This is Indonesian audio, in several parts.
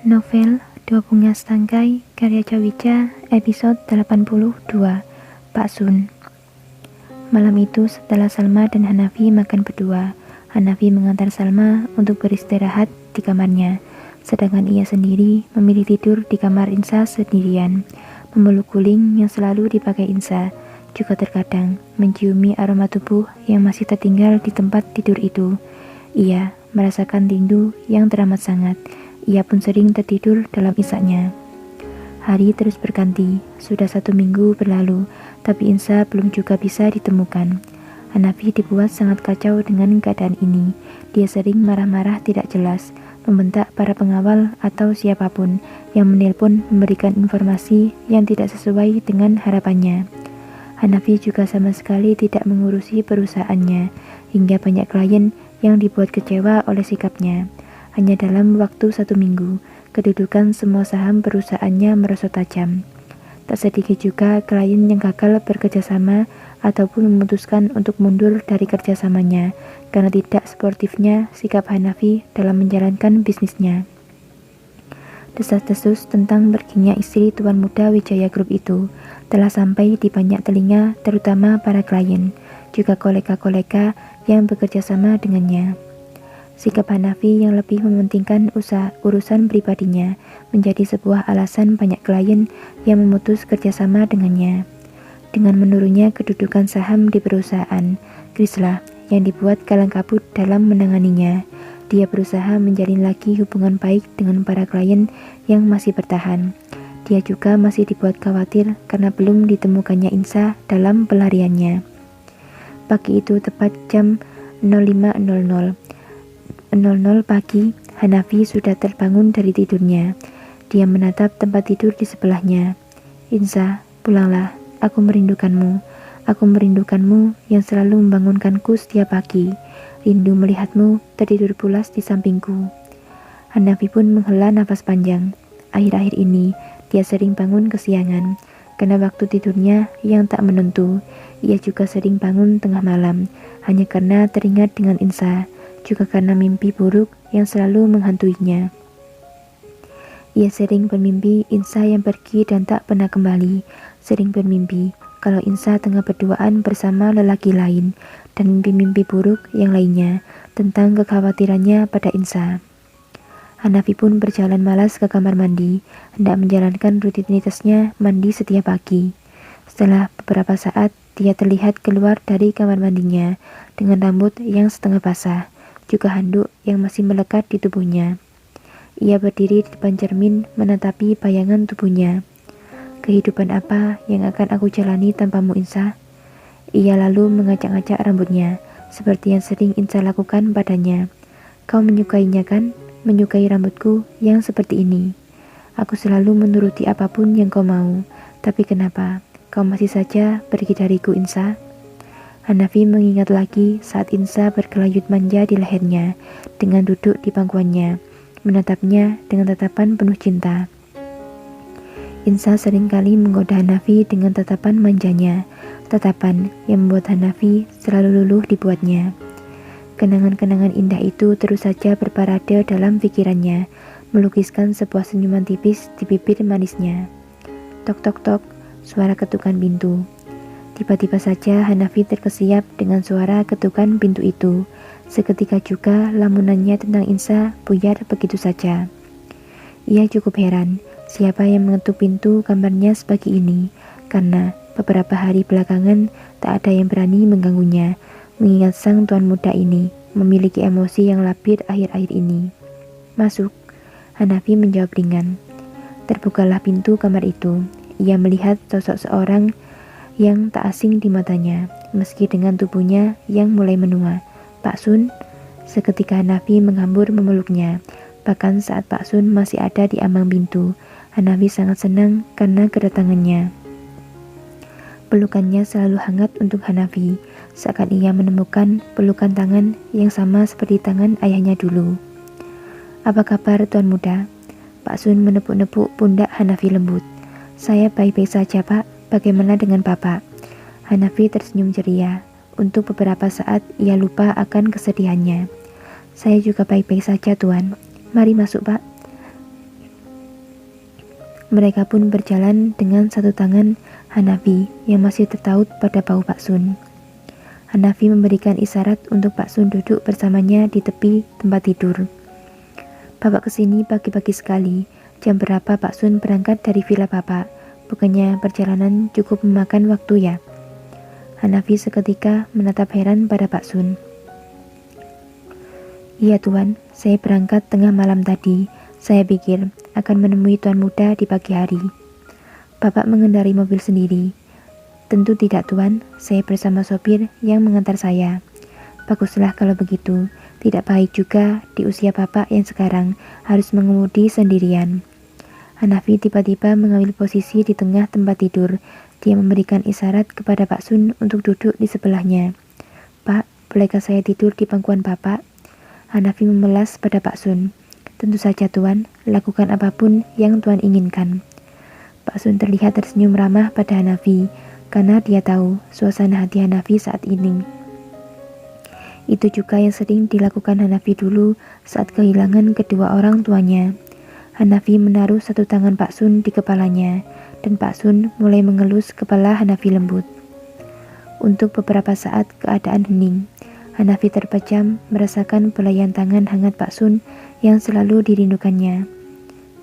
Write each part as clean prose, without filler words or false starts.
Novel Dua Bunga Setangkai karya Cawica episode 82 Pak Sun. Malam itu setelah Salma dan Hanafi makan berdua, Hanafi mengantar Salma untuk beristirahat di kamarnya, sedangkan ia sendiri memilih tidur di kamar Insa sendirian. Memeluk guling yang selalu dipakai Insa, juga terkadang menciumi aroma tubuh yang masih tertinggal di tempat tidur itu. Ia merasakan rindu yang teramat sangat. Ia pun sering tertidur dalam isaknya. Hari terus berganti, sudah 1 minggu berlalu, tapi Insa belum juga bisa ditemukan. Hanafi dibuat sangat kacau dengan keadaan ini. Dia sering marah-marah tidak jelas, membentak para pengawal atau siapapun yang menelpon memberikan informasi yang tidak sesuai dengan harapannya. Hanafi juga sama sekali tidak mengurusi perusahaannya, hingga banyak klien yang dibuat kecewa oleh sikapnya. Hanya dalam waktu 1 minggu, kedudukan semua saham perusahaannya merosot tajam. Tak sedikit juga klien yang gagal bekerjasama ataupun memutuskan untuk mundur dari kerjasamanya karena tidak sportifnya sikap Hanafi dalam menjalankan bisnisnya. Desas-desus tentang perginya istri Tuan Muda Wijaya Group itu telah sampai di banyak telinga, terutama para klien, juga kolega-kolega yang bekerjasama dengannya. Sikap Hanafi yang lebih mementingkan urusan pribadinya menjadi sebuah alasan banyak klien yang memutus kerjasama dengannya. Dengan menurunnya kedudukan saham di perusahaan, krislah yang dibuat kalang kabut dalam menanganinya. Dia berusaha menjalin lagi hubungan baik dengan para klien yang masih bertahan. Dia juga masih dibuat khawatir karena belum ditemukannya Insa dalam pelariannya. Pagi itu tepat jam 05.00 pagi, Hanafi sudah terbangun dari tidurnya. Dia menatap tempat tidur di sebelahnya. Insa, pulanglah, aku merindukanmu. Aku merindukanmu yang selalu membangunkanku setiap pagi. Rindu melihatmu tertidur pulas di sampingku. Hanafi pun menghela nafas panjang. Akhir-akhir ini, dia sering bangun kesiangan. Karena waktu tidurnya yang tak menentu, ia juga sering bangun tengah malam, hanya karena teringat dengan Insa. Juga karena mimpi buruk yang selalu menghantuinya. Ia sering bermimpi Insa yang pergi dan tak pernah kembali, sering bermimpi kalau Insa tengah berduaan bersama lelaki lain, dan mimpi-mimpi buruk yang lainnya tentang kekhawatirannya pada Insa. Hanafi pun berjalan malas ke kamar mandi, hendak menjalankan rutinitasnya mandi setiap pagi. Setelah beberapa saat, dia terlihat keluar dari kamar mandinya dengan rambut yang setengah basah, juga handuk yang masih melekat di tubuhnya. Ia berdiri di depan cermin menatapi bayangan tubuhnya. Kehidupan apa yang akan aku jalani tanpamu, Insa? Ia lalu mengacak-acak rambutnya, seperti yang sering Insa lakukan padanya. Kau menyukainya kan? Menyukai rambutku yang seperti ini. Aku selalu menuruti apapun yang kau mau, tapi kenapa kau masih saja pergi dariku, Insa? Hanafi mengingat lagi saat Insa berkelayut manja di lehernya dengan duduk di pangkuannya, menatapnya dengan tatapan penuh cinta. Insa seringkali menggoda Hanafi dengan tatapan manjanya, tatapan yang membuat Hanafi selalu luluh dibuatnya. Kenangan-kenangan indah itu terus saja berparade dalam pikirannya, melukiskan sebuah senyuman tipis di bibir manisnya. Tok tok tok, suara ketukan pintu. Tiba-tiba saja Hanafi terkesiap dengan suara ketukan pintu itu. Seketika juga lamunannya tentang Insa buyar begitu saja. Ia cukup heran siapa yang mengetuk pintu kamarnya sepagi ini, karena beberapa hari belakangan tak ada yang berani mengganggunya, mengingat sang tuan muda ini memiliki emosi yang labil akhir-akhir ini. Masuk, Hanafi menjawab ringan. Terbukalah pintu kamar itu. Ia melihat sosok seorang yang tak asing di matanya, meski dengan tubuhnya yang mulai menua. Pak Sun. Seketika Hanafi menghambur memeluknya. Bahkan saat Pak Sun masih ada di ambang pintu, Hanafi sangat senang karena kedatangannya. Pelukannya selalu hangat untuk Hanafi, seakan ia menemukan pelukan tangan yang sama seperti tangan ayahnya dulu. Apa kabar, Tuan Muda? Pak Sun menepuk-nepuk pundak Hanafi lembut. Saya baik-baik saja, Pak. Bagaimana dengan Bapak? Hanafi tersenyum ceria. Untuk beberapa saat ia lupa akan kesedihannya. Saya juga baik-baik saja, Tuan. Mari masuk, Pak. Mereka pun berjalan dengan satu tangan Hanafi yang masih tertaut pada bahu Pak Sun. Hanafi memberikan isyarat untuk Pak Sun duduk bersamanya di tepi tempat tidur. "Bapak kesini pagi-pagi sekali. Jam berapa Pak Sun berangkat dari villa Bapak? Bukannya perjalanan cukup memakan waktu ya?" Hanafi seketika menatap heran pada Pak Sun. "Iya Tuan, saya berangkat tengah malam tadi. Saya pikir akan menemui Tuan Muda di pagi hari." "Bapak mengendarai mobil sendiri?" "Tentu tidak Tuan, saya bersama sopir yang mengantar saya." "Baguslah kalau begitu. Tidak baik juga di usia Bapak yang sekarang harus mengemudi sendirian." Hanafi tiba-tiba mengambil posisi di tengah tempat tidur. Dia memberikan isyarat kepada Pak Sun untuk duduk di sebelahnya. "Pak, bolehkah saya tidur di pangkuan Bapak?" Hanafi memelas pada Pak Sun. "Tentu saja Tuan, lakukan apapun yang Tuan inginkan." Pak Sun terlihat tersenyum ramah pada Hanafi, karena dia tahu suasana hati Hanafi saat ini. Itu juga yang sering dilakukan Hanafi dulu saat kehilangan kedua orang tuanya. Hanafi menaruh satu tangan Pak Sun di kepalanya, dan Pak Sun mulai mengelus kepala Hanafi lembut. Untuk beberapa saat keadaan hening. Hanafi terpejam merasakan belayan tangan hangat Pak Sun yang selalu dirindukannya.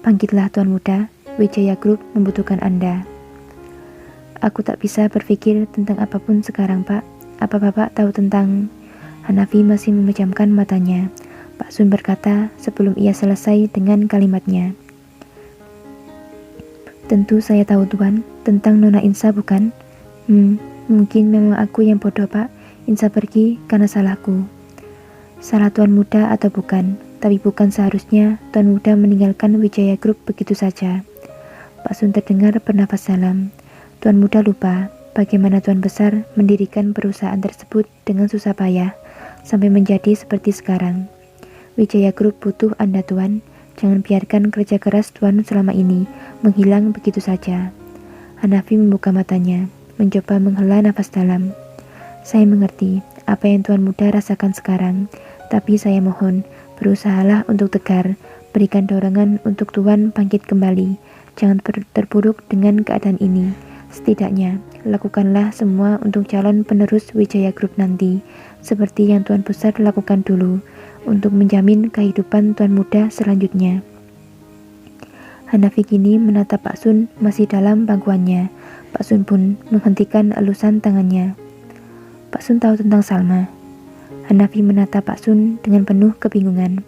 "Bangkitlah Tuan Muda, Wijaya Group membutuhkan Anda." "Aku tak bisa berpikir tentang apapun sekarang Pak. Apa Bapak tahu tentang..." Hanafi masih memejamkan matanya. Pak Sun berkata sebelum ia selesai dengan kalimatnya. "Tentu saya tahu Tuan, tentang Nona Insa bukan?" Mungkin memang aku yang bodoh Pak. Insa pergi karena salahku." "Salah Tuan Muda atau bukan, tapi bukan seharusnya Tuan Muda meninggalkan Wijaya Group begitu saja." Pak Sun terdengar bernafas dalam. "Tuan Muda lupa bagaimana Tuan Besar mendirikan perusahaan tersebut dengan susah payah sampai menjadi seperti sekarang. Wijaya Group butuh Anda Tuan. Jangan biarkan kerja keras Tuan selama ini menghilang begitu saja." Hanafi membuka matanya, mencoba menghela nafas dalam. "Saya mengerti apa yang Tuan Muda rasakan sekarang, tapi saya mohon berusahalah untuk tegar, berikan dorongan untuk Tuan bangkit kembali. Jangan terpuruk dengan keadaan ini. Setidaknya lakukanlah semua untuk calon penerus Wijaya Group nanti, seperti yang Tuan Besar lakukan dulu, untuk menjamin kehidupan Tuan Muda selanjutnya." Hanafi kini menatap Pak Sun masih dalam pangkuannya. Pak Sun pun menghentikan elusan tangannya. "Pak Sun tahu tentang Salma?" Hanafi menatap Pak Sun dengan penuh kebingungan.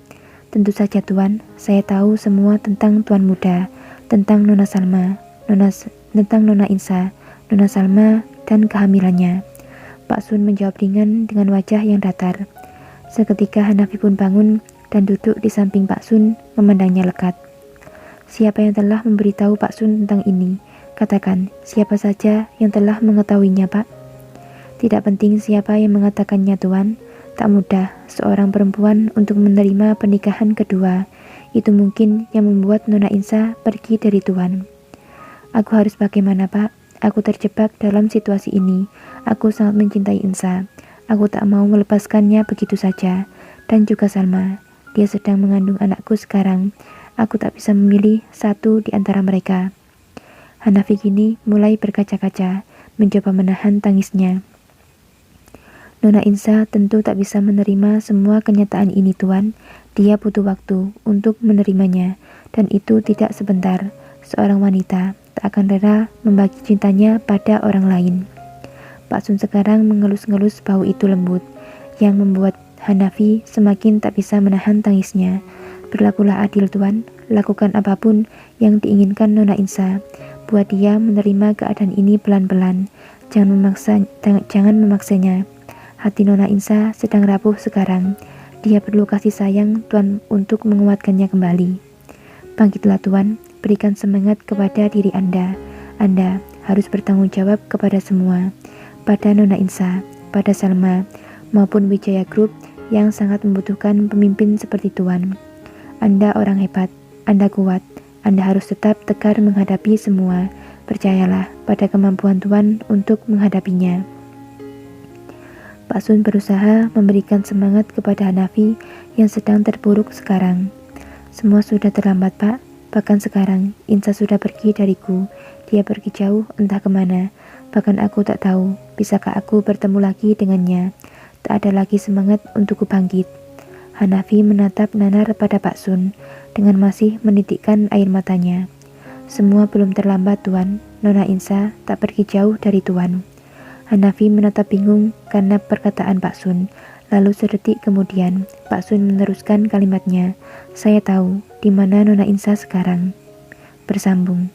"Tentu saja Tuan, saya tahu semua tentang Tuan Muda, tentang Nona Salma, tentang Nona Insa, Nona Salma, dan kehamilannya." Pak Sun menjawab ringan dengan wajah yang datar. Seketika Hanafi pun bangun dan duduk di samping Pak Sun, memandangnya lekat. "Siapa yang telah memberitahu Pak Sun tentang ini? Katakan, siapa saja yang telah mengetahuinya Pak?" "Tidak penting siapa yang mengatakannya Tuan. Tak mudah seorang perempuan untuk menerima pernikahan kedua. Itu mungkin yang membuat Nona Insa pergi dari Tuan." "Aku harus bagaimana Pak? Aku terjebak dalam situasi ini. Aku sangat mencintai Insa. Aku tak mau melepaskannya begitu saja. Dan juga Salma. Dia sedang mengandung anakku sekarang. Aku tak bisa memilih satu di antara mereka." Hanafi kini mulai berkaca-kaca, mencoba menahan tangisnya. "Nona Insa tentu tak bisa menerima semua kenyataan ini Tuan. Dia butuh waktu untuk menerimanya, dan itu tidak sebentar. Seorang wanita tak akan rela membagi cintanya pada orang lain." Pak Sun sekarang mengelus-ngelus bahu itu lembut, yang membuat Hanafi semakin tak bisa menahan tangisnya. "Berlakulah adil Tuan, lakukan apapun yang diinginkan Nona Insa. Buat dia menerima keadaan ini pelan-pelan. Jangan memaksanya. Hati Nona Insa sedang rapuh sekarang. Dia perlu kasih sayang Tuan untuk menguatkannya kembali. Bangkitlah Tuan, berikan semangat kepada diri Anda. Anda harus bertanggung jawab kepada semua. Pada Nona Insa, pada Salma, maupun Wijaya Group yang sangat membutuhkan pemimpin seperti Tuan. Anda orang hebat, Anda kuat, Anda harus tetap tegar menghadapi semua. Percayalah pada kemampuan Tuan untuk menghadapinya." Pak Sun berusaha memberikan semangat kepada Hanafi yang sedang terpuruk sekarang. "Semua sudah terlambat Pak. Bahkan sekarang, Insa sudah pergi dariku. Dia pergi jauh, entah kemana. Bahkan aku tak tahu, bisakah aku bertemu lagi dengannya. Tak ada lagi semangat untukku bangkit. Hanafi menatap nanar pada Pak Sun, dengan masih menitikkan air matanya. Semua belum terlambat, Tuan. Nona Insa tak pergi jauh dari Tuan. Hanafi menatap bingung karena perkataan Pak Sun. Lalu sedetik kemudian, Pak Sun meneruskan kalimatnya. Saya tahu di mana Nona Insa sekarang. Bersambung.